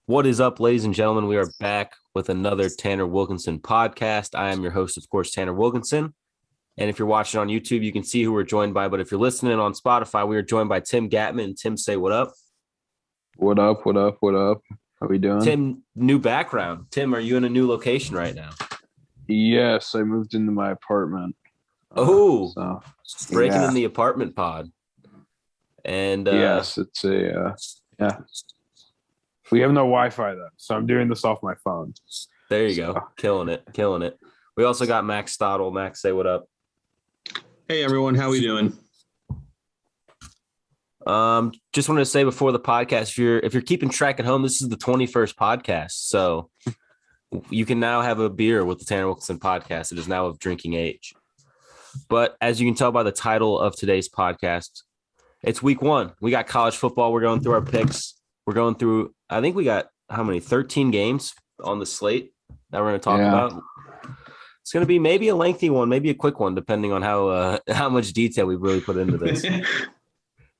What is up, ladies and gentlemen? We are back with another Tanner Wilkinson podcast. I am your host, of course, Tanner Wilkinson. And if you're watching on YouTube, you can see who we're joined by. But if you're listening on Spotify, we are joined by Tim Gatman. Tim, say what up. What up? What up? What up? How we doing? Tim, new background. Tim, are you in a new location right now? Yes, I moved into my apartment. Breaking in the apartment pod. And yes, it's yeah. We have no Wi-Fi though, so I'm doing this off my phone. There you go. Killing it. We also got Max Stottle. Max, say what up. Hey everyone, how we doing? Just wanted to say before the podcast, if you're keeping track at home, this is the 21st podcast. So you can now have a beer with the Tanner Wilkinson podcast. It is now of drinking age. But as you can tell by the title of today's podcast, it's week one. We got college football. We're going through our picks. We're going through, I think we got 13 games on the slate that we're going to talk about. It's going to be maybe a lengthy one, maybe a quick one, depending on how much detail we really put into this.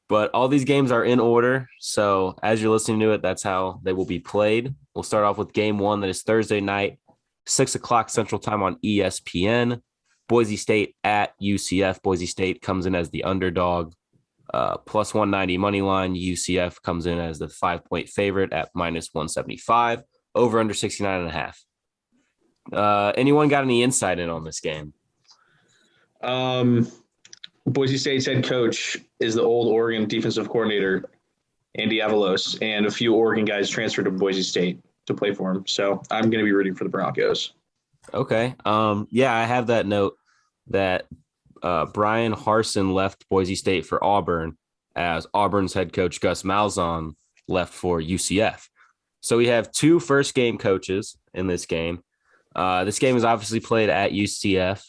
But all these games are in order. So as you're listening to it, that's how they will be played. We'll start off with game one. That is Thursday night, 6:00 Central Time on ESPN. Boise State at UCF. Boise State comes in as the underdog, plus 190 money line. UCF comes in as the 5-point favorite at minus 175. Over under 69.5. Anyone got any insight in on this game? Boise State's head coach is the old Oregon defensive coordinator, Andy Avalos, and a few Oregon guys transferred to Boise State to play for him. So I'm going to be rooting for the Broncos. Okay. I have that note that Brian Harsin left Boise State for Auburn as Auburn's head coach Gus Malzahn left for UCF. So we have two first-game coaches in this game. This game is obviously played at UCF,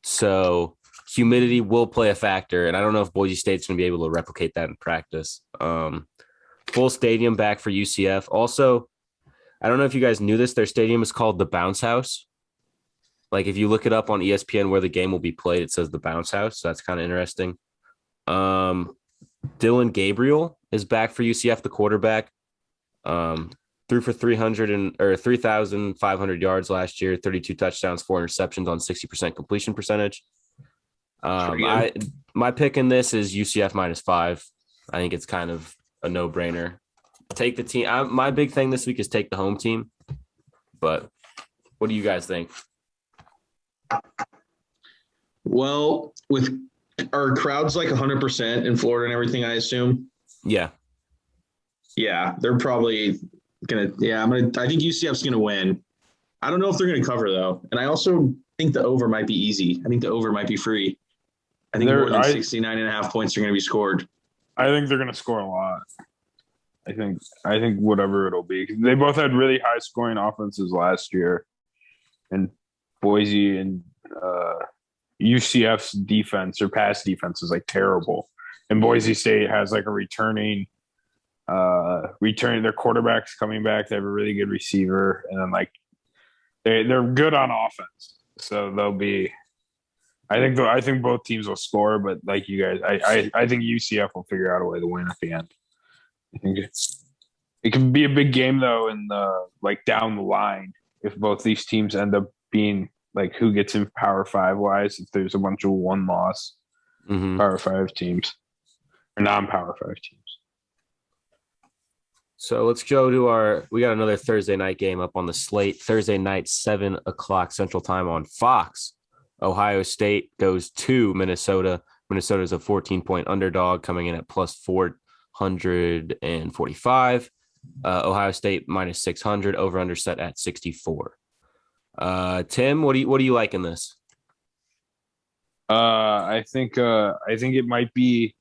so humidity will play a factor, and I don't know if Boise State's going to be able to replicate that in practice. Full stadium back for UCF. Also, I don't know if you guys knew this, their stadium is called the Bounce House. Like, if you look it up on ESPN where the game will be played, it says the Bounce House, so that's kind of interesting. Dylan Gabriel is back for UCF, the quarterback. Threw for 3,500 yards last year, 32 touchdowns, 4 interceptions on 60% completion percentage. My pick in this is UCF -5. I think it's kind of a no-brainer. Take the team. My big thing this week is take the home team. But what do you guys think? Well, with our crowds like 100% in Florida and everything, I assume. Yeah. Yeah, they're probably gonna. Yeah, I think UCF's gonna win. I don't know if they're gonna cover though, and I also think the over might be easy. I think the over might be free. I think more than 69.5 points are going to be scored. I think they're going to score a lot. I think whatever it'll be. They both had really high scoring offenses last year, and Boise and UCF's defense or pass defense is like terrible. And Boise State has like a returning their quarterback's coming back. They have a really good receiver, and then like they're good on offense, so they'll be. I think both teams will score, but like you guys, I think UCF will figure out a way to win at the end. I think it can be a big game though, in the like down the line if both these teams end up being like who gets in Power 5 wise. If there's a bunch of one-loss Power 5 teams or non-Power 5 teams. So let's go to we got another Thursday night game up on the slate. Thursday night, 7:00 Central Time on Fox. Ohio State goes to Minnesota. Minnesota is a 14-point underdog coming in at plus 445. Ohio State -600. Over under set at 64. Tim, what do you like in this? I think it might be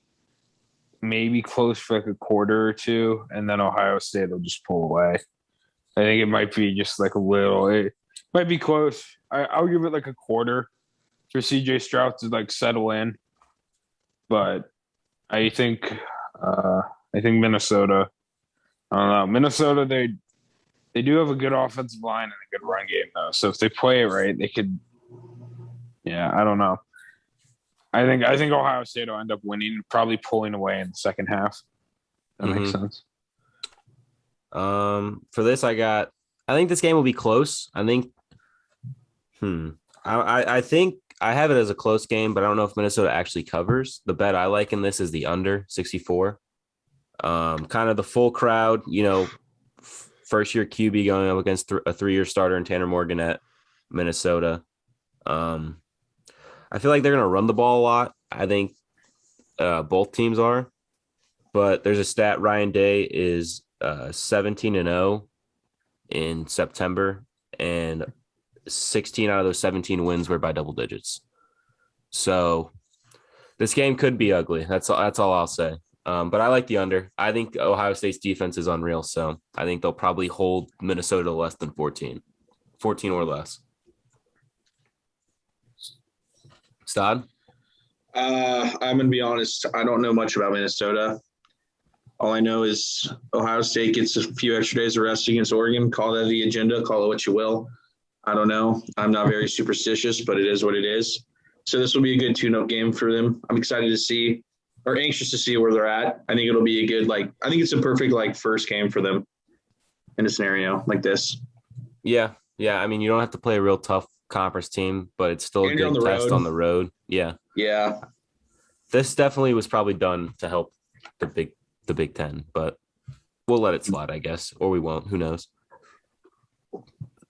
maybe close for like a quarter or two, and then Ohio State will just pull away. I think it might be just like a little. It might be close. I'll give it like a quarter for CJ Stroud to like settle in, but I think Minnesota. I don't know. Minnesota, they do have a good offensive line and a good run game though. So if they play it right, they could. Yeah, I don't know. I think Ohio State will end up winning, probably pulling away in the second half. That makes sense. For this, I think this game will be close. I think I have it as a close game, but I don't know if Minnesota actually covers. The bet I like in this is the under 64. Kind of the full crowd, first year QB going up against a 3-year starter in Tanner Morgan at Minnesota. I feel like they're going to run the ball a lot. I think both teams are, but there's a stat. Ryan Day is 17-0 in September, and 16 out of those 17 wins were by double digits. So this game could be ugly. That's all I'll say. But I like the under. I think Ohio State's defense is unreal, so I think they'll probably hold Minnesota less than 14 or less. Stod? I'm going to be honest. I don't know much about Minnesota. All I know is Ohio State gets a few extra days of rest against Oregon. Call that the agenda. Call it what you will. I don't know. I'm not very superstitious, but it is what it is. So this will be a good tune-up game for them. I'm excited to see, or anxious to see where they're at. I think it'll be a good, I think it's a perfect, first game for them in a scenario like this. Yeah. I mean, you don't have to play a real tough conference team, but it's still a good test on the road. Yeah. Yeah. This definitely was probably done to help the Big Ten, but we'll let it slide, I guess, or we won't. Who knows?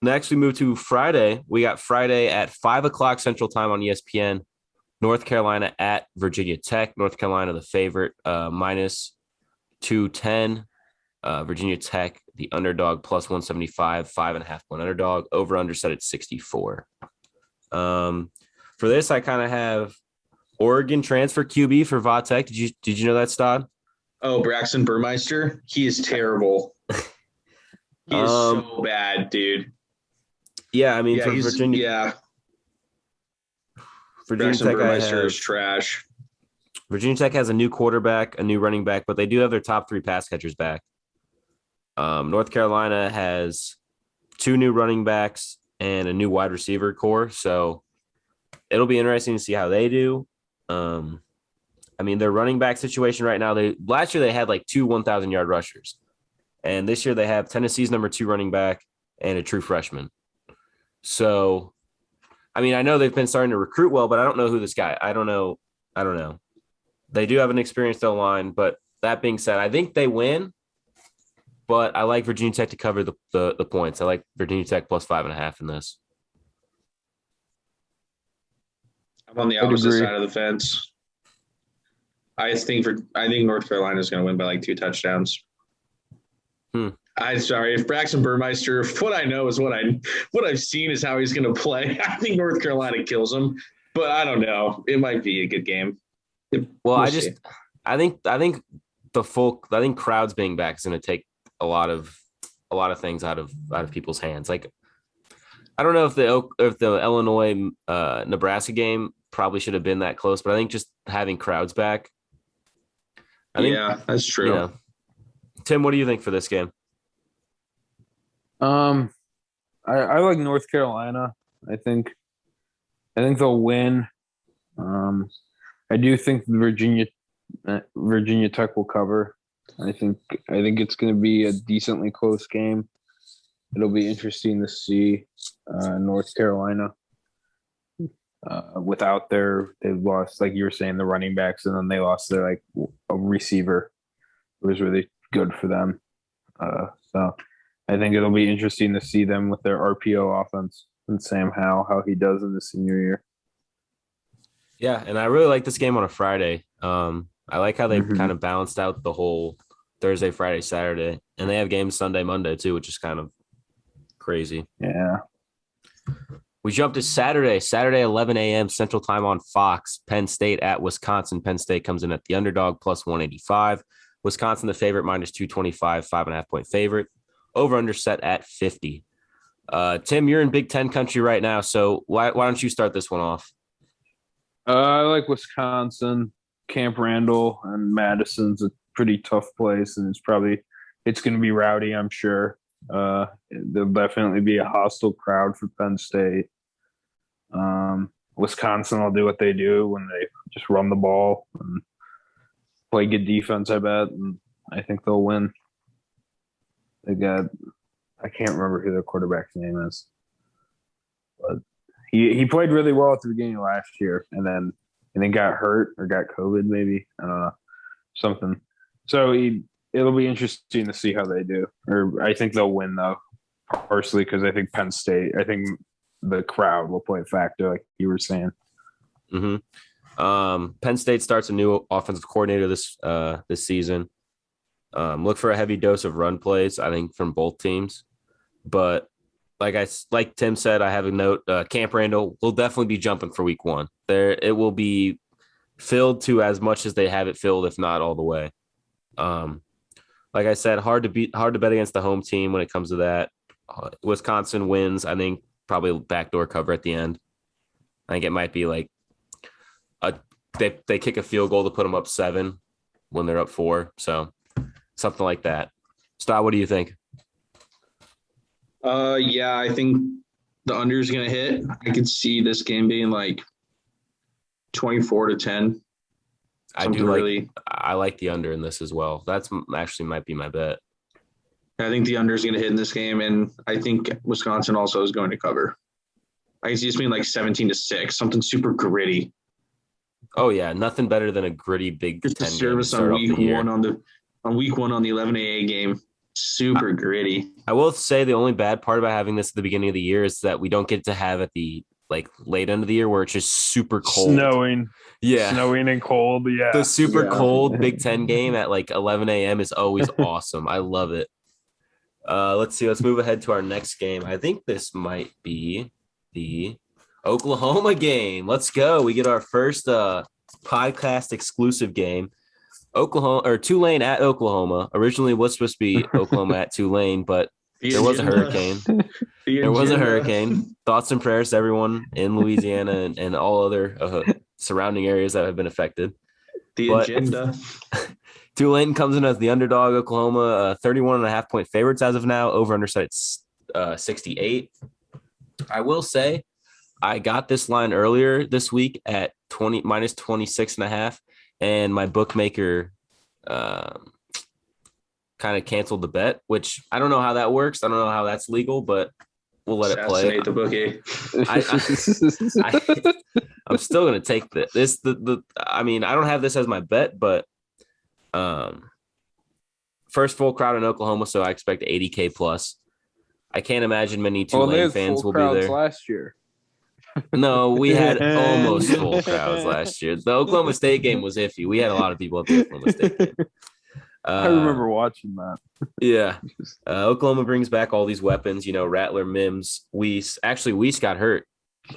Next, we move to Friday. We got Friday at 5:00 Central Time on ESPN. North Carolina at Virginia Tech. North Carolina, the favorite, minus 210. Virginia Tech, the underdog, plus 175, 5.5 point underdog. Over under set at 64. For this, I kind of have Oregon transfer QB for Va Tech. Did you know that, Stod? Oh, Braxton Burmeister. He is terrible. He is so bad, dude. Yeah, I mean, for Virginia. Yeah. Virginia Braxton Tech Burmeister is trash. Virginia Tech has a new quarterback, a new running back, but they do have their top 3 pass catchers back. North Carolina has 2 new running backs and a new wide receiver core, so it'll be interesting to see how they do. I mean, their running back situation right now, last year they had 2 1,000-yard rushers, and this year they have Tennessee's number 2 running back and a true freshman. So, I mean, I know they've been starting to recruit well, but I don't know who this guy. I don't know. They do have an experienced O-line, but that being said, I think they win. But I like Virginia Tech to cover the points. I like Virginia Tech plus 5.5 in this. I'm on the opposite side of the fence. I think North Carolina is going to win by 2 touchdowns. I'm sorry, if Braxton Burmeister, what I know is what I've seen is how he's going to play. I think North Carolina kills him, but I don't know. It might be a good game. I think crowds being back is going to take a lot of things out of people's hands. I don't know if the Illinois Nebraska game probably should have been that close, but I think just having crowds back. That's true. Tim, what do you think for this game? I like North Carolina. I think they'll win. I do think Virginia Tech will cover. I think it's going to be a decently close game. It'll be interesting to see North Carolina without they've lost, like you were saying, the running backs, and then they lost their a receiver. It was really good for them. So I think it'll be interesting to see them with their RPO offense and Sam Howell, how he does in the senior year. Yeah, and I really like this game on a Friday. I like how they kind of balanced out the whole Thursday, Friday, Saturday, and they have games Sunday, Monday too, which is kind of crazy. Yeah. We jump to Saturday, 11 a.m. Central Time on Fox. Penn State at Wisconsin. Penn State comes in at the underdog plus 185. Wisconsin the favorite minus 225, 5.5 point favorite. Over under set at 50. Tim, you're in Big Ten country right now, so why don't you start this one off? I like Wisconsin. Camp Randall and Madison's a pretty tough place, and it's going to be rowdy, I'm sure. There'll definitely be a hostile crowd for Penn State. Wisconsin will do what they do when they just run the ball and play good defense, I bet, and I think they'll win. They got I can't remember who their quarterback's name is, but he played really well at the beginning of last year, and then got hurt or got COVID, maybe, I don't know, something. So it'll be interesting to see how they do. Or I think they'll win though, partially because I think Penn State. I think the crowd will play a factor, like you were saying. Penn State starts a new offensive coordinator this season. Look for a heavy dose of run plays, I think, from both teams. But like Tim said, I have a note. Camp Randall will definitely be jumping for week 1. It will be filled to as much as they have it filled, if not all the way. Like I said, hard to bet against the home team when it comes to that. Wisconsin wins, I think, probably backdoor cover at the end. I think it might be like they kick a field goal to put them up 7 when they're up 4. So something like that. Stott, what do you think? Yeah, I think the under is going to hit. I could see this game being like 24-10. I like the under in this as well. That's actually might be my bet. I think the under is going to hit in this game, and I think Wisconsin also is going to cover. I can see this being like 17-6, something super gritty. Oh yeah, nothing better than a gritty Big Ten game service on week 1 on week 1 on the 11 AA game. Super gritty. I will say the only bad part about having this at the beginning of the year is that we don't get to have at the late end of the year where it's just super cold. Snowing and cold. Yeah. The super cold Big Ten game at 11 a.m. is always awesome. I love it. Let's see. Let's move ahead to our next game. I think this might be the Oklahoma game. Let's go. We get our first podcast exclusive game. Tulane at Oklahoma. Originally was supposed to be Oklahoma at Tulane, but there was a hurricane. Thoughts and prayers to everyone in Louisiana and all other surrounding areas that have been affected. Agenda. Tulane comes in as the underdog. Oklahoma, 31.5-point favorites as of now. Over under sites 68. I will say I got this line earlier this week at minus 26.5. And my bookmaker kind of canceled the bet, which I don't know how that works. I don't know how that's legal, but we'll let it play. The bookie. I'm still going to take this. I mean, I don't have this as my bet, but first full crowd in Oklahoma, so I expect 80K plus. I can't imagine many Tulane fans will be there. Last year. No, we had almost full crowds last year. The Oklahoma State game was iffy. We had a lot of people at the Oklahoma State game. I remember watching that. Yeah. Oklahoma brings back all these weapons, Rattler, Mims, Weiss. Actually, Weiss got hurt.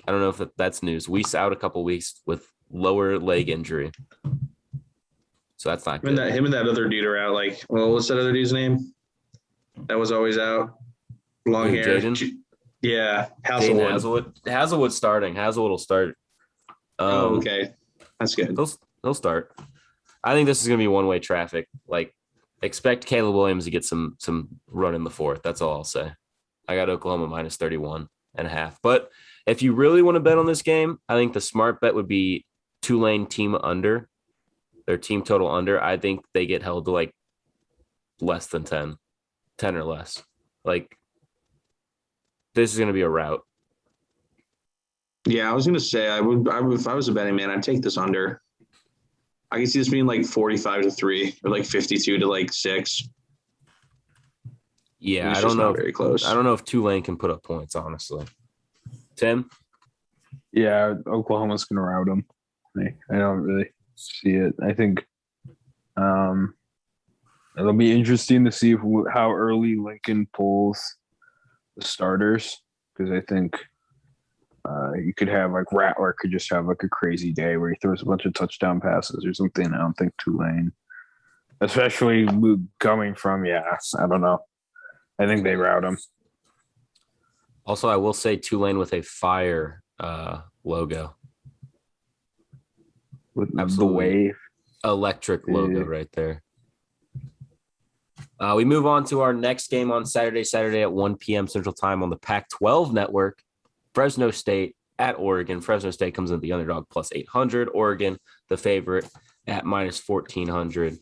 I don't know if that's news. Weiss out a couple weeks with lower leg injury. So that's not good. Him and that other dude are out. What's that other dude's name? That was always out. Long hair. Jaden? Yeah, Hazelwood's starting. Hazelwood will start. Okay, that's good. He'll start. I think this is going to be one-way traffic. Expect Caleb Williams to get some run in the fourth. That's all I'll say. I got Oklahoma minus 31.5. But if you really want to bet on this game, I think the smart bet would be Tulane team under, their team total under. I think they get held to less than 10 or less. This is going to be a rout. Yeah, I was going to say, if I was a betting man, I'd take this under. I can see this being 45-3 or 52-6. Yeah, I don't know. Very close. I don't know if Tulane can put up points, honestly. Tim? Yeah, Oklahoma's going to rout them. I don't really see it. I think it'll be interesting to see how early Lincoln pulls the starters, because I think you could have Rattler could just have a crazy day where he throws a bunch of touchdown passes or something. I don't think Tulane, especially coming from, I don't know. I think they rout him. Also, I will say Tulane with a fire logo. With the wave. Electric logo right there. We move on to our next game on Saturday at 1 p.m. Central Time on the Pac-12 network. Fresno State at Oregon. Fresno State comes in the underdog plus 800. Oregon, the favorite, at minus 1,400,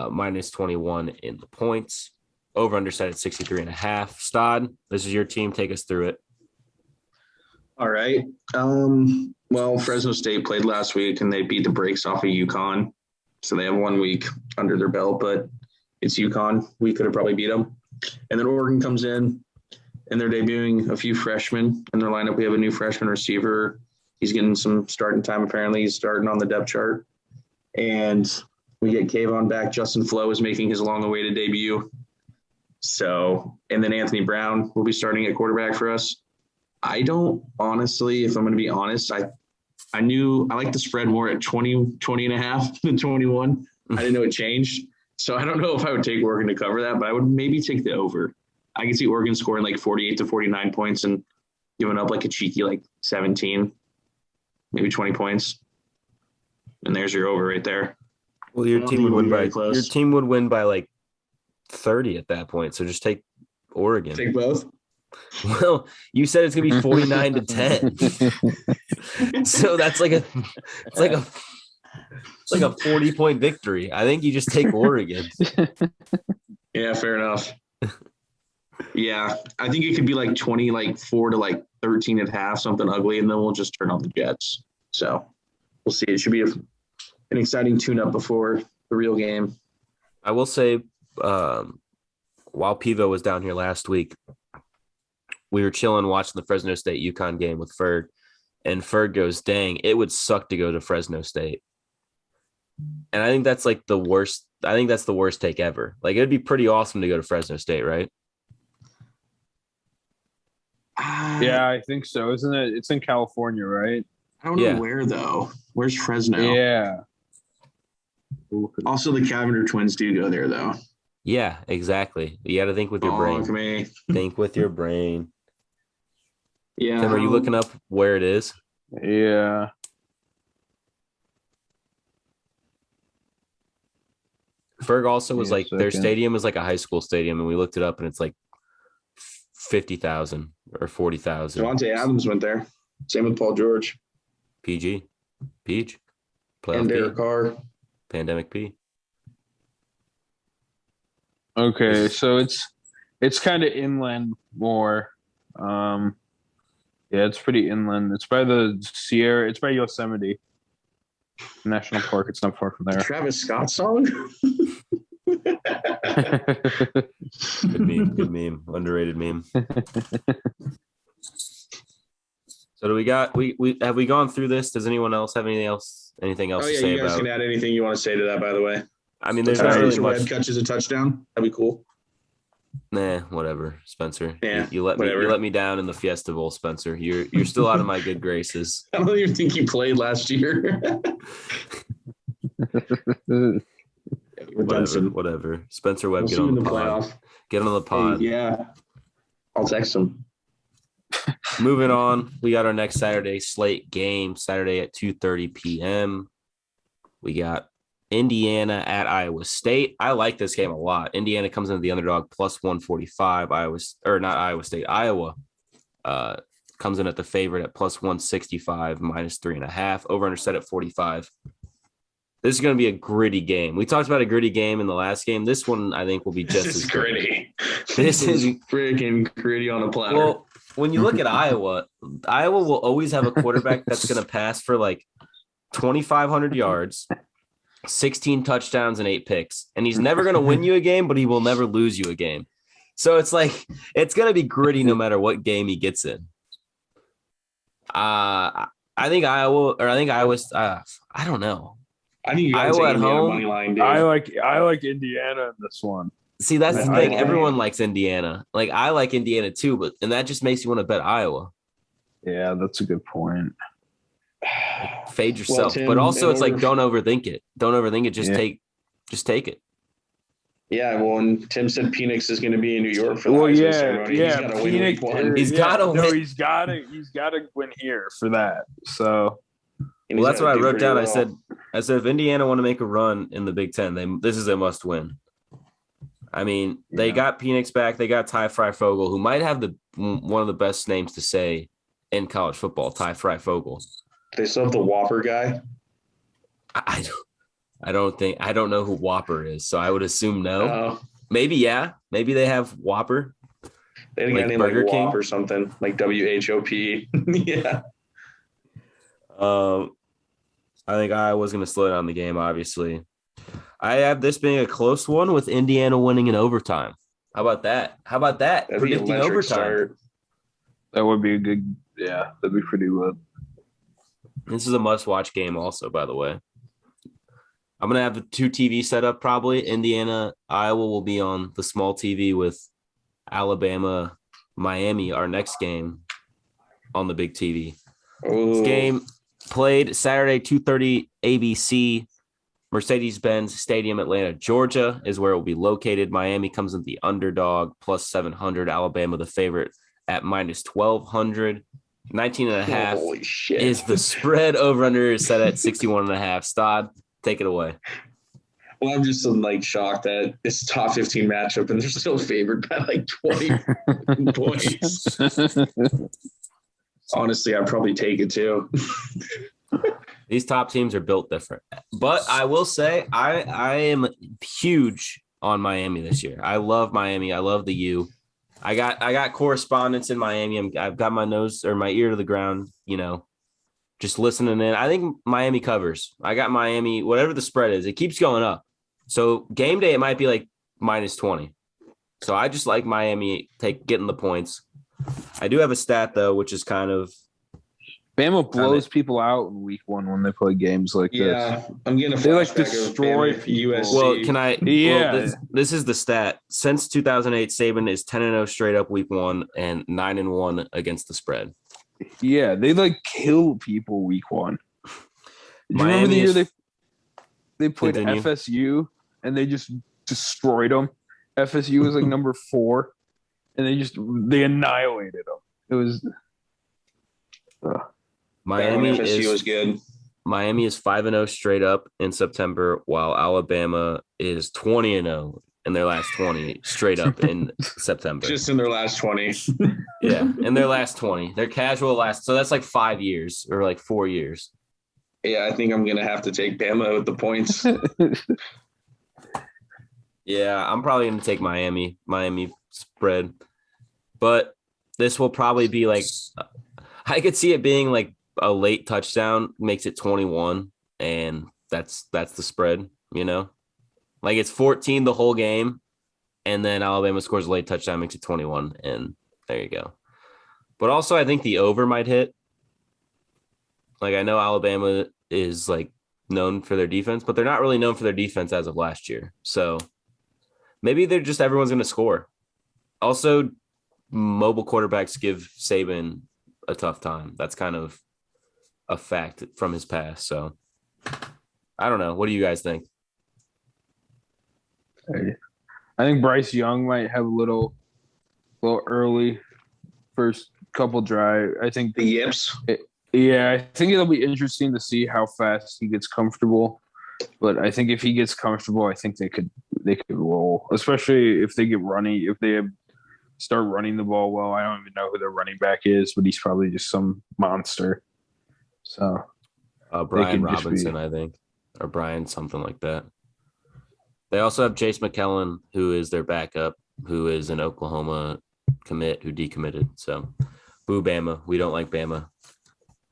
minus 21 in the points. Over under set at 63.5. Stod, this is your team. Take us through it. All right. Well, Fresno State played last week and they beat the brakes off of UConn. So they have 1 week under their belt, but it's UConn. We could have probably beat them. And then Oregon comes in and they're debuting a few freshmen in their lineup. We have a new freshman receiver. He's getting some starting time. Apparently he's starting on the depth chart. And we get Kayvon back. Justin Flo is making his long-awaited debut. So, and then Anthony Brown will be starting at quarterback for us. I don't honestly, if I'm going to be honest, I like the spread more at 20 and a half than 21. I didn't know it changed. So I don't know if I would take Oregon to cover that, but I would maybe take the over. I can see Oregon scoring like 48 to 49 points and giving up like a cheeky like 17, maybe 20 points. And there's your over right there. Well, your team would win by like 30 at that point. So just take Oregon. Take both. Well, you said it's gonna be 49 to 10. So that's like a 40-point victory. I think you just take Oregon. Yeah, fair enough. Yeah, I think it could be like 4 to like 13 at half, something ugly, and then we'll just turn on the Jets. So we'll see. It should be an exciting tune-up before the real game. I will say, while Pivo was down here last week, we were chilling watching the Fresno State UConn game with Ferg, and Ferg goes, "Dang, it would suck to go to Fresno State." And I think that's like the worst. I think that's the worst take ever. Like, it'd be pretty awesome to go to Fresno State, right? Yeah, I think so. Isn't it? It's in California, right? I don't know where though. Where's Fresno? Yeah. Also, the Cavender twins do go there though. Yeah, exactly. You got to think with your brain. Think with your brain. Yeah. Tim, are you looking up where it is? Yeah. Ferg also was like, their stadium is like a high school stadium, and we looked it up, and it's like 50,000 or 40,000. Devontae Adams went there. Same with Paul George. PG. Peach. And Derek Carr. Pandemic P. Okay, so it's kind of inland more. Yeah, it's pretty inland. It's by the Sierra. It's by Yosemite National Park. It's not far from there. Travis Scott song. Good meme. Underrated meme. So do we got we have we gone through this? Does anyone else have anything else to say about? You guys can add anything you want to say to that, by the way. I mean, there's not really much. Webb catches a touchdown. That'd be cool. Nah, whatever, Spencer. Yeah, you let me down in the Fiesta Bowl, Spencer. You're still out of my good graces. I don't even think he played last year. Whatever. Spencer Webb, get on the pod. Get on the pod. Yeah, I'll text him. Moving on, we got our next Saturday slate game, Saturday at 2:30 p.m. We got Indiana at Iowa State. I like this game a lot. Indiana comes into the underdog plus 145. Iowa comes in at the favorite at plus 165, minus 3.5. Over under set at 45. This is going to be a gritty game. We talked about a gritty game in the last game. This one, I think, will be just as gritty. This is freaking gritty on a platter. Well, when you look at Iowa will always have a quarterback that's going to pass for like 2,500 yards, 16 touchdowns, and 8 picks. And he's never going to win you a game, but he will never lose you a game. So it's like, it's going to be gritty no matter what game he gets in. I think Iowa's, I don't know. I think you Iowa at home. Money line, dude. I like Indiana in this one. See, that's the thing. Everyone likes Indiana. Like, I like Indiana too, and that just makes you want to bet Iowa. Yeah, that's a good point. Fade yourself, Tim, but also it's like, don't overthink it. Don't overthink it. Just take it. Yeah, well, and Tim said Penix is going to be in New York for the Heisman ceremony. Yeah, he's got to win week one. He's got to win. He's got to win here for that. So, well, that's what I wrote down. Well. I said if Indiana want to make a run in the Big Ten, this is a must win. I mean, they got Penix back. They got Ty Fryfogle, who might have one of the best names to say in college football. Ty Fryfogle. They still have the Whopper guy. I don't know who Whopper is, so I would assume no. Maybe, yeah. Maybe they have Whopper. They had a guy named Burger like King? Whop or something, like WHOP. Yeah. I think I was going to slow down the game, obviously. I have this being a close one with Indiana winning in overtime. How about that? That'd be Predicting electric overtime. start. That would be a good. Yeah, that'd be pretty good. This is a must-watch game also, by the way. I'm going to have the 2 TV set up probably. Indiana, Iowa will be on the small TV with Alabama, Miami, our next game on the big TV. Ooh. This game played Saturday, 2:30 ABC, Mercedes-Benz Stadium, Atlanta, Georgia is where it will be located. Miami comes in the underdog, plus 700. Alabama, the favorite, at minus 1,200. 19.5 Holy shit. is the spread. Over-under is set at 61.5. Stod, take it away. Well, I'm just like shocked that it's a top 15 matchup and they're still favored by like 20 points. Honestly, I'd probably take it too. These top teams are built different. But I will say I am huge on Miami this year. I love Miami. I love the U. I got correspondence in Miami. I've got my nose or my ear to the ground, just listening in. I think Miami covers. I got Miami, whatever the spread is, it keeps going up. So game day, it might be like minus 20. So I just like Miami getting the points. I do have a stat, though, which is kind of Bama blows people out in week 1 when they play games like this. Yeah, I'm getting a They flashback destroy of Bama, USC. Well, can I? Yeah. Well, this is the stat. Since 2008, Saban is 10-0 straight up week 1 and 9-1 against the spread. Yeah, they kill people week 1. Do you Miami remember the year is- they played Continue. FSU and they just destroyed them? FSU was like number 4, and they annihilated them. It was Miami FSU was good. Miami is 5-0 straight up in September, while Alabama is 20-0 in their last 20 straight up in September. Just in their last 20. Yeah, in their last 20. Their casual last. So that's like 5 years or like 4 years. Yeah, I think I'm going to have to take Bama with the points. Yeah, I'm probably going to take Miami spread. But this will probably be like, I could see it being like a late touchdown makes it 21, and that's the spread, Like it's 14 the whole game, and then Alabama scores a late touchdown, makes it 21, and there you go. But also I think the over might hit. Like I know Alabama is like known for their defense, but they're not really known for their defense as of last year. So maybe everyone's going to score. Also, mobile quarterbacks give Saban a tough time. That's kind of a fact from his past. So I don't know. What do you guys think? I think Bryce Young might have a little early first couple drive. I think The Yips. I think it'll be interesting to see how fast he gets comfortable. But I think if he gets comfortable, I think they could roll, especially if they get running. If they start running the ball well, I don't even know who their running back is, but he's probably just some monster. So Brian Robinson, I think, or Brian something like that. They also have Chase McKellen, who is their backup, who is an Oklahoma commit who decommitted. So, boo Bama. We don't like Bama.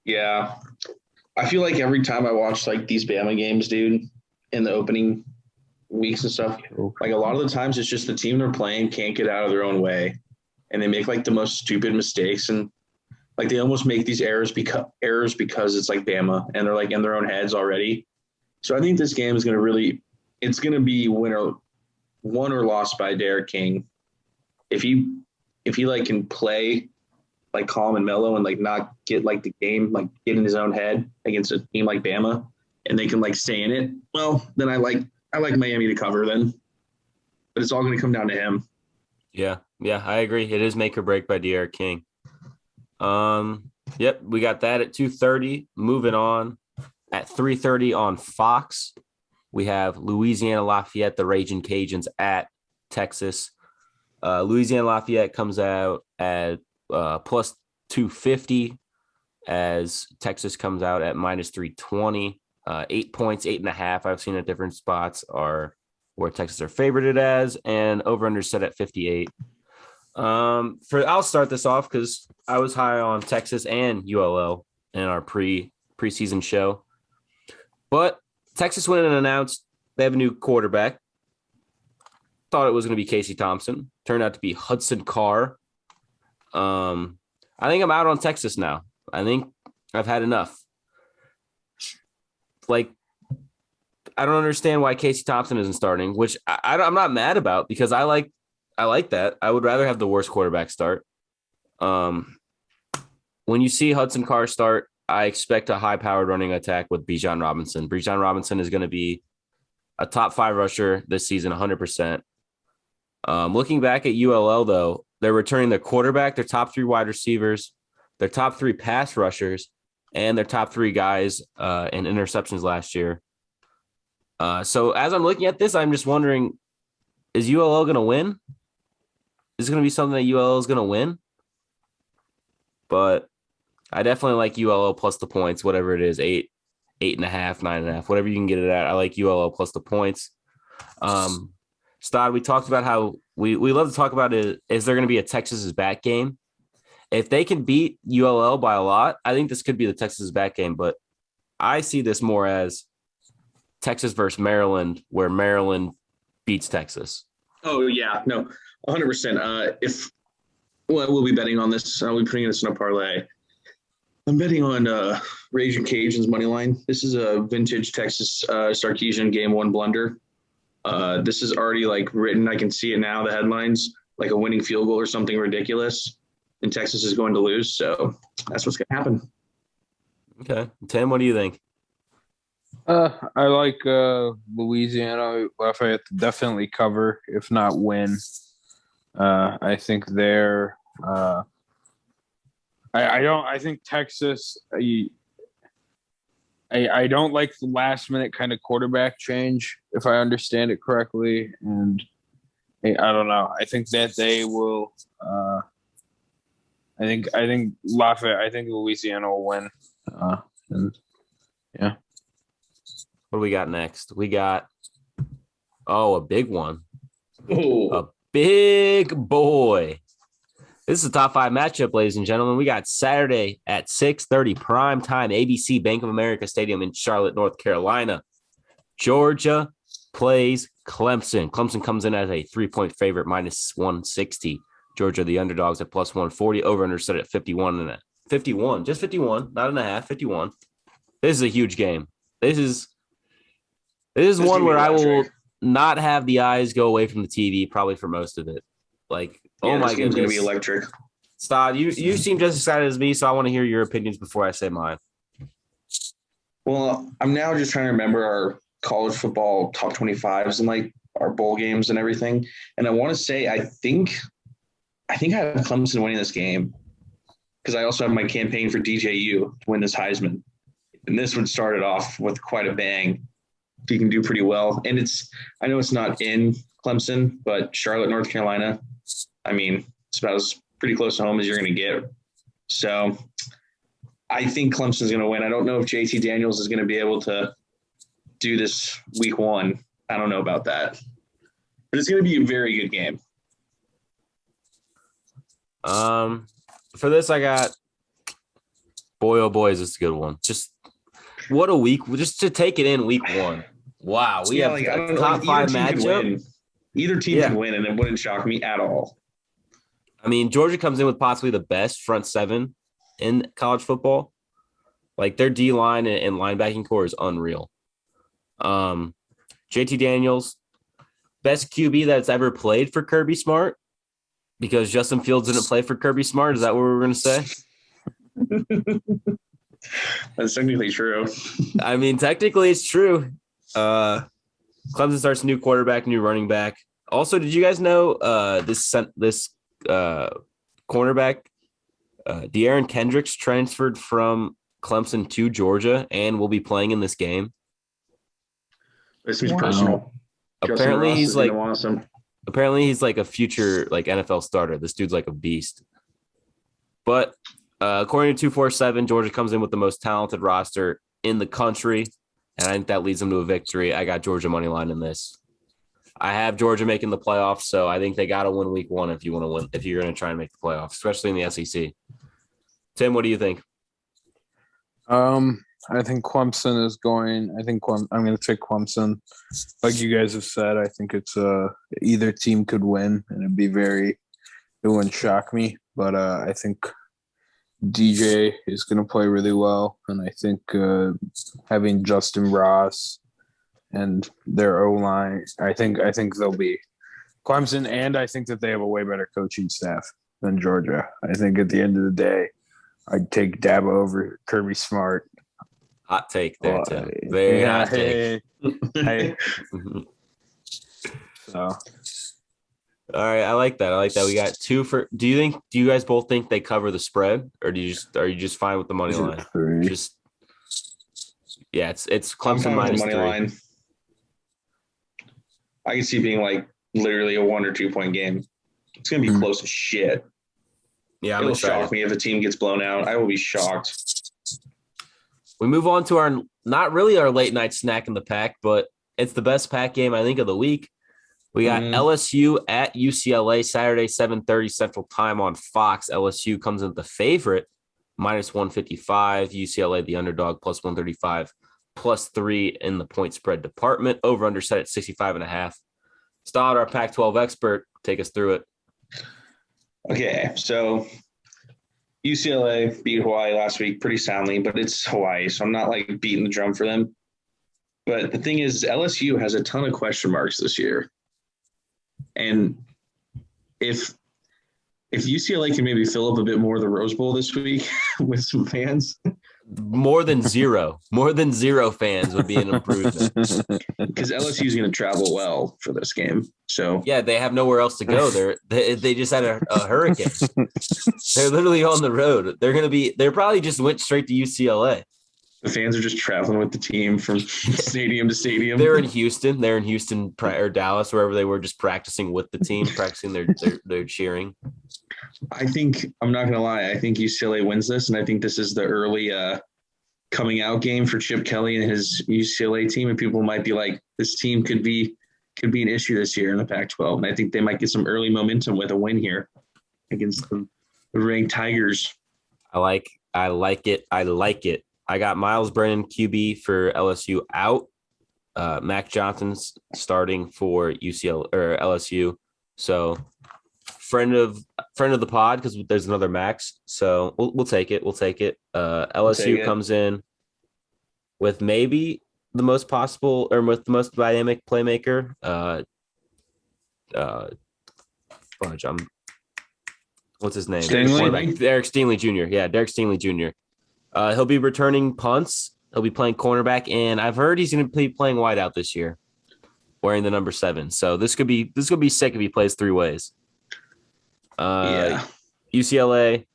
Yeah. I feel like every time I watch like these Bama games, dude, in the opening weeks and stuff, like a lot of the times it's just the team they're playing can't get out of their own way. And they make like the most stupid mistakes. And like they almost make these errors because it's like Bama and they're like in their own heads already. So I think this game is going to it's going to be won or lost by Derek King. If he like can play like calm and mellow and like not get like the game, like get in his own head against a team like Bama and they can like stay in it, well, then I like Miami to cover then. But it's all going to come down to him. Yeah, I agree. It is make or break by Derek King. Yep, we got that at 2:30. Moving on at 3:30 on Fox, we have Louisiana Lafayette, the Raging Cajuns at Texas. Louisiana Lafayette comes out at plus 250 as Texas comes out at minus 320. 8 points, 8.5. I've seen at different spots are where Texas are favorited as, and over-under set at 58. I'll start this off because I was high on Texas and ULL in our preseason show. But Texas went and announced they have a new quarterback. Thought it was going to be Casey Thompson. Turned out to be Hudson Carr. I think I'm out on Texas now. I think I've had enough. Like, I don't understand why Casey Thompson isn't starting, which I'm not mad about because I like that. I would rather have the worst quarterback start. When you see Hudson Carr start, I expect a high-powered running attack with Bijan Robinson. Bijan Robinson is going to be a top 5 rusher this season, 100%. Looking back at ULL, though, they're returning their quarterback, their top 3 wide receivers, their top 3 pass rushers, and their top 3 guys in interceptions last year. So as I'm looking at this, I'm just wondering, is ULL going to win? Is it going to be something that ULL is going to win? But I definitely like ULL plus the points, whatever it is, 8.5, 9.5, whatever you can get it at. I like ULL plus the points. Stod, we talked about how we love to talk about is there going to be a Texas is back game? If they can beat ULL by a lot, I think this could be the Texas is back game. But I see this more as Texas versus Maryland, where Maryland beats Texas. Oh, yeah. No, 100%. We'll be betting on this. I'll be putting this in a parlay. I'm betting on Raging Cajuns money line. This is a vintage Texas Sarkisian game 1 blunder. This is already written. I can see it now. The headlines, like a winning field goal or something ridiculous, and Texas is going to lose. So that's what's going to happen. Okay, Tim, what do you think? I like Louisiana, Lafayette to definitely cover, if not win. I think they're. I think Texas. I don't like the last minute kind of quarterback change, if I understand it correctly, and I don't know. I think that they will. I think Lafayette. I think Louisiana will win. And yeah. What do we got next? We got a big one. Ooh. A big boy. This is a top 5 matchup, ladies and gentlemen. We got Saturday at 6:30 prime time, ABC Bank of America Stadium in Charlotte, North Carolina. Georgia plays Clemson. Clemson comes in as a 3-point favorite, minus 160. Georgia, the underdogs at plus 140. Over under set at 51. 51, just 51, not and a half, 51. This is a huge game. This is one where I will not have the eyes go away from the TV probably for most of it. Oh my goodness, it's going to be electric. Stod, you seem just excited as me, so I want to hear your opinions before I say mine. Well, I'm now just trying to remember our college football top 25s and our bowl games and everything. And I want to say I think I have Clemson winning this game because I also have my campaign for DJU to win this Heisman. And this one started off with quite a bang. He can do pretty well. And I know it's not in Clemson, but Charlotte, North Carolina, I mean, it's about as pretty close to home as you're going to get. So I think Clemson's going to win. I don't know if JT Daniels is going to be able to do this week 1. I don't know about that. But it's going to be a very good game. For this, I got boy, oh boy, is this a good one. Just what a week. Just to take it in week 1. Wow. We have a top 5 matchup. Either team can win, and it wouldn't shock me at all. I mean, Georgia comes in with possibly the best front 7 in college football. Their D-line and linebacking core is unreal. JT Daniels, best QB that's ever played for Kirby Smart, because Justin Fields didn't play for Kirby Smart. Is that what we're going to say? That's technically true. I mean, technically it's true. Clemson starts new quarterback, new running back. Also, did you guys know this cornerback, De'Aaron Kendricks, transferred from Clemson to Georgia and will be playing in this game? This seems personal. Apparently he's awesome. Apparently he's a future NFL starter. This dude's a beast. But according to 247, Georgia comes in with the most talented roster in the country, and I think that leads them to a victory. I got Georgia money line in this. I have Georgia making the playoffs, so I think they got to win week 1 if you want to win, if you're going to try and make the playoffs, especially in the SEC. Tim, what do you think? I think Clemson is going. I'm going to take Clemson. Like you guys have said, I think it's either team could win, and it wouldn't shock me. But I think DJ is going to play really well, and I think having Justin Ross and their O-line, I think they'll be Clemson, and I think that they have a way better coaching staff than Georgia. I think at the end of the day, I'd take Dabo over Kirby Smart. Hot take there, Tim. Very hot take. Hey. So, all right, I like that. We got 2 for. Do you guys both think they cover the spread, or are you just fine with the money line? It's Clemson minus 3. Line. I can see it being like literally a 1 or 2 point game. It's gonna be close as shit. Yeah, it'll shock me if a team gets blown out. I will be shocked. We move on to our not really our late night snack in the pack, but it's the best pack game I think of the week. We got LSU at UCLA Saturday, 7:30 Central Time on Fox. LSU comes in the favorite, minus 155. UCLA the underdog, plus 135, plus 3 in the point spread department. Over under set at 65.5. Stodd, our Pac-12 expert, take us through it. Okay, so UCLA beat Hawaii last week pretty soundly, but it's Hawaii, so I'm not like beating the drum for them. But the thing is, LSU has a ton of question marks this year. And if UCLA can maybe fill up a bit more of the Rose Bowl this week with some fans. More than zero fans would be an improvement. Because LSU is going to travel well for this game. So yeah, they have nowhere else to go. They just had a hurricane. They're literally on the road. They're probably just went straight to UCLA. The fans are just traveling with the team from stadium to stadium. They're in Houston. Or Dallas, wherever they were, just practicing with the team, practicing their cheering. I think, I'm not going to lie, I think UCLA wins this, and I think this is the early coming out game for Chip Kelly and his UCLA team, and people might be like, this team could be an issue this year in the Pac-12, and I think they might get some early momentum with a win here against the ranked Tigers. I like it. I got Miles Brennan QB for LSU out. Mac Johnson's starting for UCLA or LSU. So friend of the pod, because there's another Max. So we'll take it. LSU comes in with maybe the most possible or with the most dynamic playmaker. What's his name? Derek Stingley Jr. Yeah, Derek Stingley Jr. He'll be returning punts. He'll be playing cornerback, and I've heard he's going to be playing wideout this year, wearing the number 7. So this could be sick if he plays 3 ways. UCLA.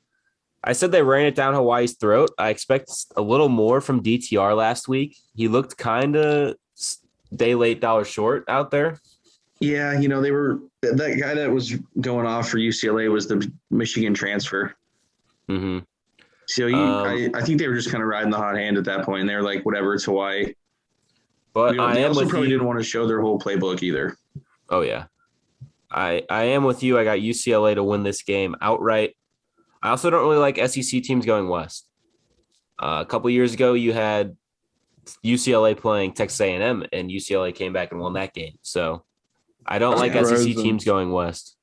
I said they ran it down Hawaii's throat. I expect a little more from DTR last week. He looked kind of day late, dollar short out there. Yeah, that guy that was going off for UCLA was the Michigan transfer. Mm-hmm. So I think they were just kind of riding the hot hand at that point. And they were like, whatever, it's Hawaii. But they also probably didn't want to show their whole playbook either. Oh, yeah. I am with you. I got UCLA to win this game outright. I also don't really like SEC teams going west. A couple years ago, you had UCLA playing Texas A&M, and UCLA came back and won that game. So I don't like SEC teams going west.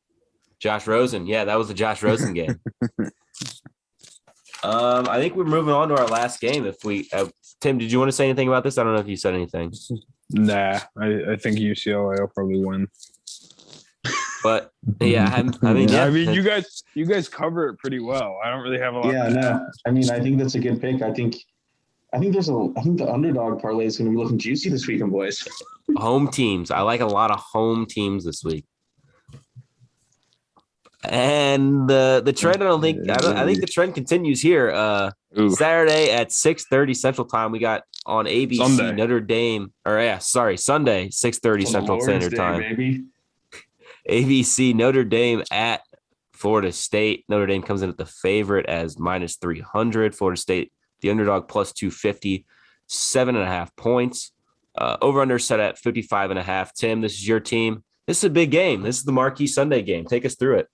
Josh Rosen. Yeah, that was the Josh Rosen game. I think we're moving on to our last game. Tim, did you want to say anything about this? I don't know if you said anything. Nah, I think UCLA will probably win. But yeah, you guys cover it pretty well. I don't really have a lot. Yeah, no. I think that's a good pick. I think the underdog parlay is going to be looking juicy this weekend, boys. Home teams. I like a lot of home teams this week. And the trend, I think the trend continues here. Saturday at 6:30 Central Time, we got on ABC Sunday. Notre Dame. Sunday 6:30 Central Standard Time. Baby. ABC Notre Dame at Florida State. Notre Dame comes in at the favorite as minus 300. Florida State, the underdog, plus 250, 7.5 points. Over under set at 55.5. Tim, this is your team. This is a big game. This is the marquee Sunday game. Take us through it.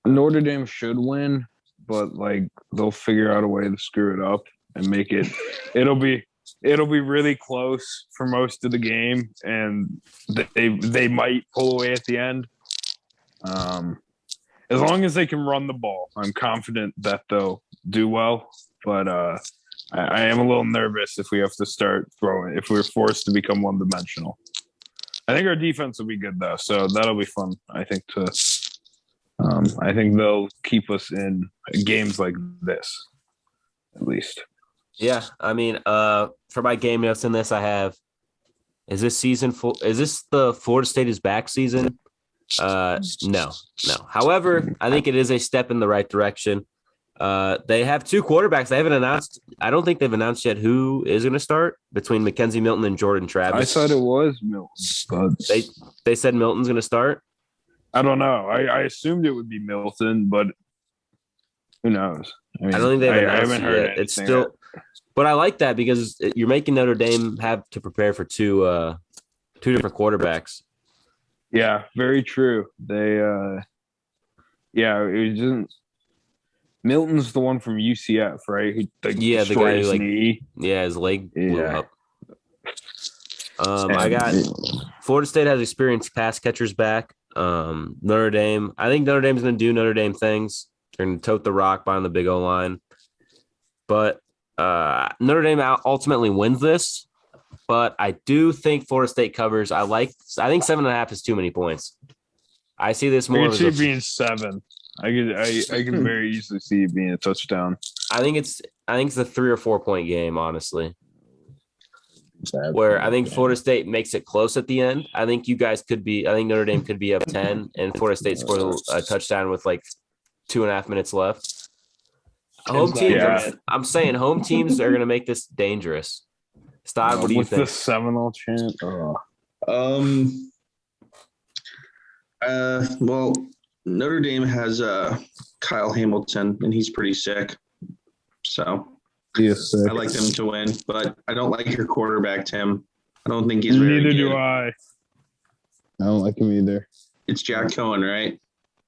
Notre Dame should win, but like they'll figure out a way to screw it up and make it. It'll be really close for most of the game, and they might pull away at the end. As long as they can run the ball, I'm confident that they'll do well. But I am a little nervous if we have to start throwing, if we're forced to become one-dimensional. I think our defense will be good though, so that'll be fun. I think they'll keep us in games like this, at least. Yeah, I mean, for my game notes in this, I have: is this the Florida State is back season? No. However, I think it is a step in the right direction. They have two quarterbacks. They haven't announced. I don't think they've announced yet who is going to start between Mackenzie Milton and Jordan Travis. I thought it was Milton, but they said Milton's going to start. I don't know. I assumed it would be Milton, but who knows? I don't think they've announced I haven't heard yet. It's still, but I like that because you're making Notre Dame have to prepare for two different quarterbacks. Yeah, very true. They, it wasn't. Milton's the one from UCF, right? The guy who knee. His leg blew up. I got Florida State has experienced pass catchers back. Notre Dame, I think Notre Dame's going to do Notre Dame things. They're going to tote the rock behind the big O line. But Notre Dame ultimately wins this. But I do think Florida State covers. I think 7.5 is too many points. I see this more as being 7. I can very easily see it being a touchdown. I think it's a 3 or 4 point game, honestly. Where I think Florida State makes it close at the end. I think Notre Dame could be up 10 and Florida State scores a touchdown with like 2.5 minutes left. Home teams, I'm saying home teams are going to make this dangerous. Stod, what do you think? The Seminole chant. Well, Notre Dame has Kyle Hamilton, and he's pretty sick. So I like them to win, but I don't like your quarterback, Tim. I don't think he's very good. Neither do I. I don't like him either. It's Jack Cohen, right?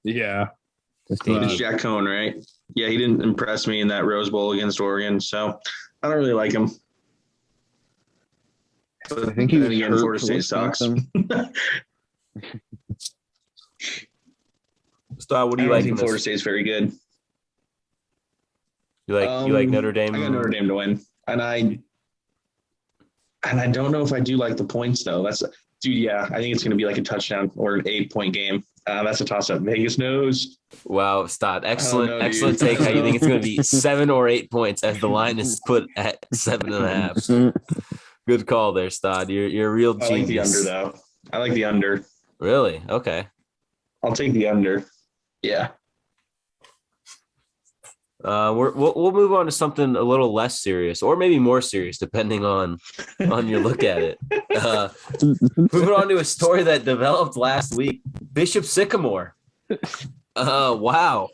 Yeah. It's Jack Cohen, right? Yeah, he didn't impress me in that Rose Bowl against Oregon, so I don't really like him. But I think he was hurt. Florida State sucks. Stod, what do you like? I think Florida State's very good. You like Notre Dame? I got Notre Dame to win, and I don't know if I do like the points though. I think it's going to be like a touchdown or an 8-point game. That's a toss-up. Vegas knows. Wow, Stod, excellent take. How you think it's going to be 7 or 8 points as the line is put at 7.5? Good call there, Stod. You're a real genius. I like the under though. I like the under. Really? Okay. I'll take the under. Yeah. We'll move on to something a little less serious, or maybe more serious, depending on your look at it. Moving on to a story that developed last week. Bishop Sycamore. Wow.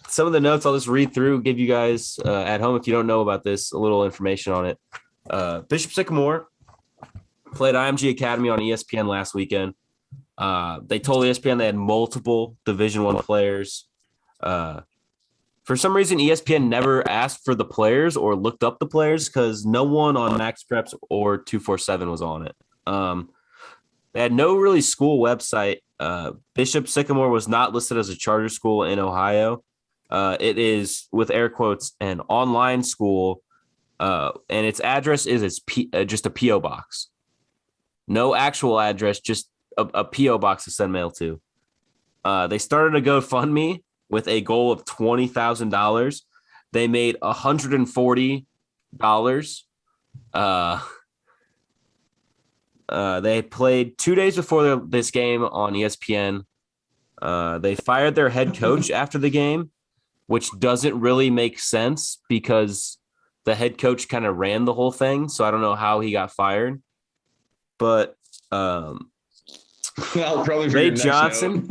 Some of the notes I'll just read through, give you guys at home if you don't know about this, a little information on it. Bishop Sycamore played IMG Academy on ESPN last weekend. They told ESPN they had multiple Division I players. For some reason, ESPN never asked for the players or looked up the players because no one on Max Preps or 247 was on it. They had no really school website. Bishop Sycamore was not listed as a charter school in Ohio. It is, with air quotes, an online school, and its address is just a P.O. box. No actual address, just a P.O. box to send mail to. They started a GoFundMe with a goal of $20,000. They made $140. They played 2 days before this game on ESPN. They fired their head coach after the game, which doesn't really make sense because the head coach kind of ran the whole thing. So I don't know how he got fired. But well, probably Ray Johnson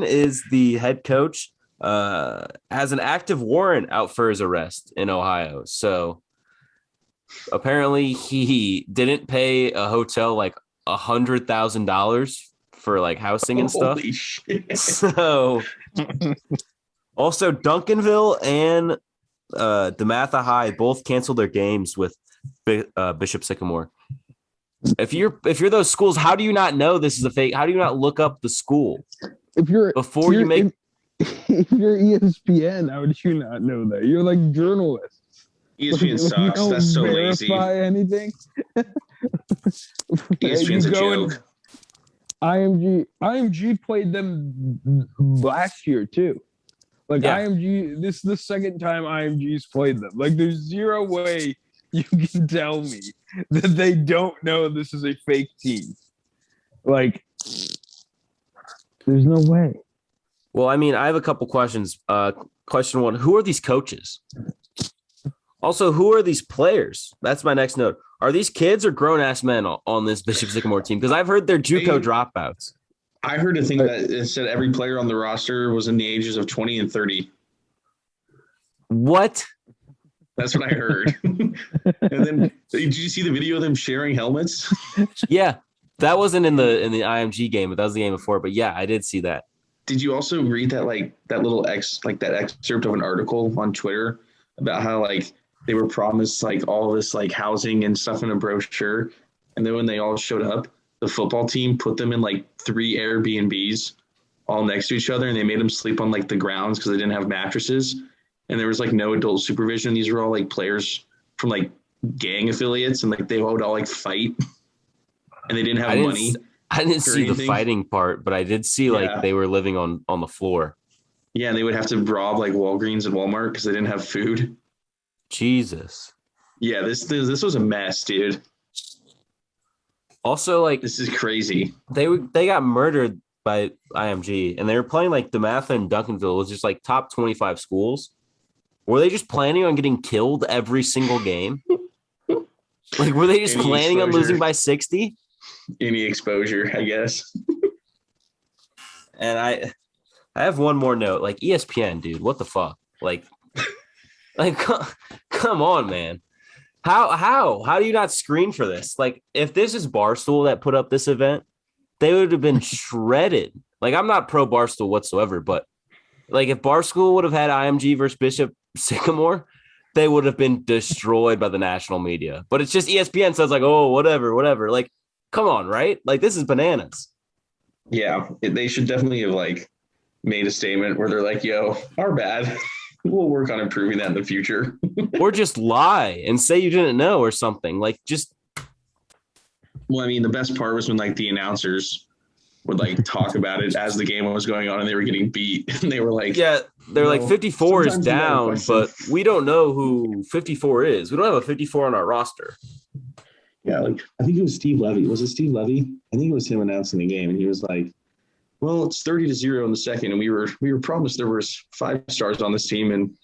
is the head coach, has an active warrant out for his arrest in Ohio. So apparently he didn't pay a hotel like $100,000 for like housing and stuff. Holy shit. So also Duncanville and DeMatha High both canceled their games with Bishop Sycamore. If you're those schools, how do you not know this is a fake? How do you not look up the school If you're if you're ESPN, how would you not know that? You're like journalists. ESPN sucks. That's so lazy. Anything. ESPN's a joke. IMG played them last year too. Like IMG, this is the second time IMG's played them. Like there's zero way you can tell me that they don't know this is a fake team. Like there's no way. Well, I mean, I have a couple questions. Question one, who are these coaches? Also, who are these players? That's my next note. Are these kids or grown-ass men on this Bishop Sycamore team? Because I've heard they're JUCO dropouts. I heard a thing that it said every player on the roster was in the ages of 20 and 30. What? That's what I heard. And then did you see the video of them sharing helmets? Yeah. That wasn't in the IMG game, but that was the game before. But yeah, I did see that. Did you also read that that excerpt of an article on Twitter about how like they were promised like all this like housing and stuff in a brochure, and then when they all showed up, the football team put them in like 3 Airbnbs all next to each other, and they made them sleep on like the grounds because they didn't have mattresses, and there was like no adult supervision. These were all like players from like gang affiliates, and like they would all like fight, and they didn't have money. I didn't see the fighting part, but I did see like they were living on the floor. Yeah, and they would have to rob like Walgreens and Walmart because they didn't have food. Jesus. Yeah, this was a mess, dude. Also, like this is crazy. They got murdered by IMG, and they were playing like DeMatha and Duncanville, was just like top 25 schools. Were they just planning on getting killed every single game? Like, were they just planning on losing by 60? Any exposure, I guess. And I have one more note. Like ESPN, dude, what the fuck? Like come on, man. How do you not screen for this? Like, if this is Barstool that put up this event, they would have been shredded. Like, I'm not pro Barstool whatsoever, but like if Barstool would have had IMG versus Bishop Sycamore, they would have been destroyed by the national media. But it's just ESPN, so it's like, oh, whatever. Like, come on, right? Like, this is bananas. Yeah, they should definitely have like made a statement where they're like, yo, our bad. We'll work on improving that in the future. Or just lie and say you didn't know or something. Like, just. Well, I mean, the best part was when like the announcers would like talk about it as the game was going on and they were getting beat. And they were like, yeah, they're like 54 is down, but we don't know who 54 is. We don't have a 54 on our roster. Yeah, like I think it was Steve Levy. Was it Steve Levy? I think it was him announcing the game, and he was like, well, it's 30-0 in the second, and we were promised there was 5 stars on this team, and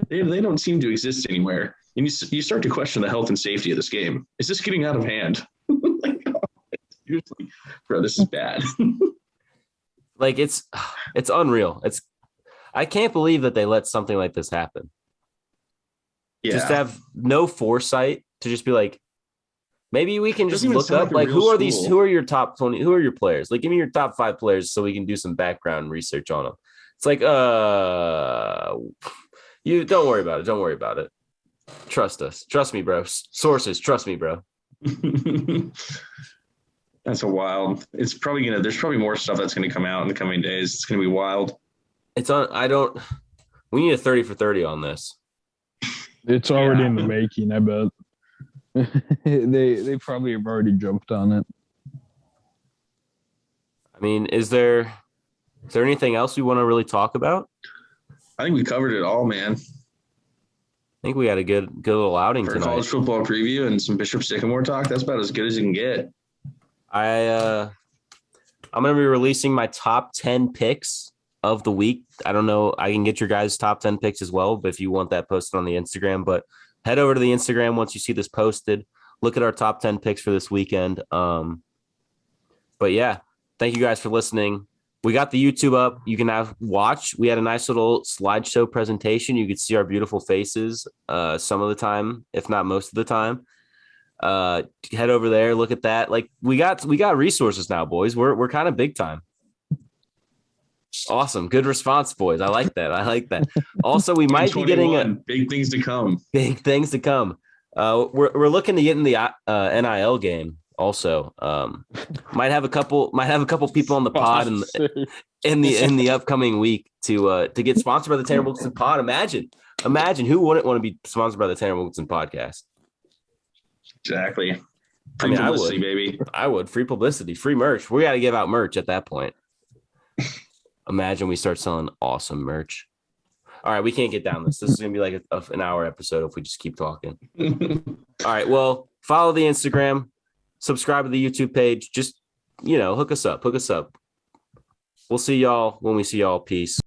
they don't seem to exist anywhere. And you start to question the health and safety of this game. Is this getting out of hand? Like, you're like, bro, this is bad. Like it's unreal. I can't believe that they let something like this happen. Yeah. Just have no foresight to just be like, maybe we can just look up like who are these? Who are your top 20? Who are your players? Like, give me your top 5 players so we can do some background research on them. It's like, you don't worry about it. Don't worry about it. Trust us. Trust me, bro. Sources. Trust me, bro. That's a wild. It's probably there's probably more stuff that's gonna come out in the coming days. It's gonna be wild. We need a 30 for 30 on this. It's already in the making, I bet. They probably have already jumped on it. I mean, is there anything else we want to really talk about? I think we covered it all, man. I think we had a good little outing for tonight. College football preview and some Bishop Sycamore talk. That's about as good as you can get. I'm going to be releasing my top 10 picks of the week. I don't know. I can get your guys' top 10 picks as well, but if you want that posted on the Instagram, but head over to the Instagram once you see this posted. Look at our top 10 picks for this weekend. But yeah, thank you guys for listening. We got the YouTube up. You can now watch. We had a nice little slideshow presentation. You could see our beautiful faces some of the time, if not most of the time. Head over there, look at that. Like we got resources now, boys. We're kind of big time. Awesome. Good response, boys. I like that. Also, we might be getting big things to come. Big things to come. We're looking to get in the NIL game. Also, might have a couple people on the pod in the upcoming week to get sponsored by the Tanner Wilkinson Pod. Imagine who wouldn't want to be sponsored by the Tanner Wilkinson Podcast. Exactly. Free publicity, baby. I would. Free publicity, free merch. We got to give out merch at that point. Imagine we start selling awesome merch. All right, we can't get down this. This is going to be like an hour episode if we just keep talking. All right, well, follow the Instagram, subscribe to the YouTube page. Just, hook us up. We'll see y'all when we see y'all. Peace.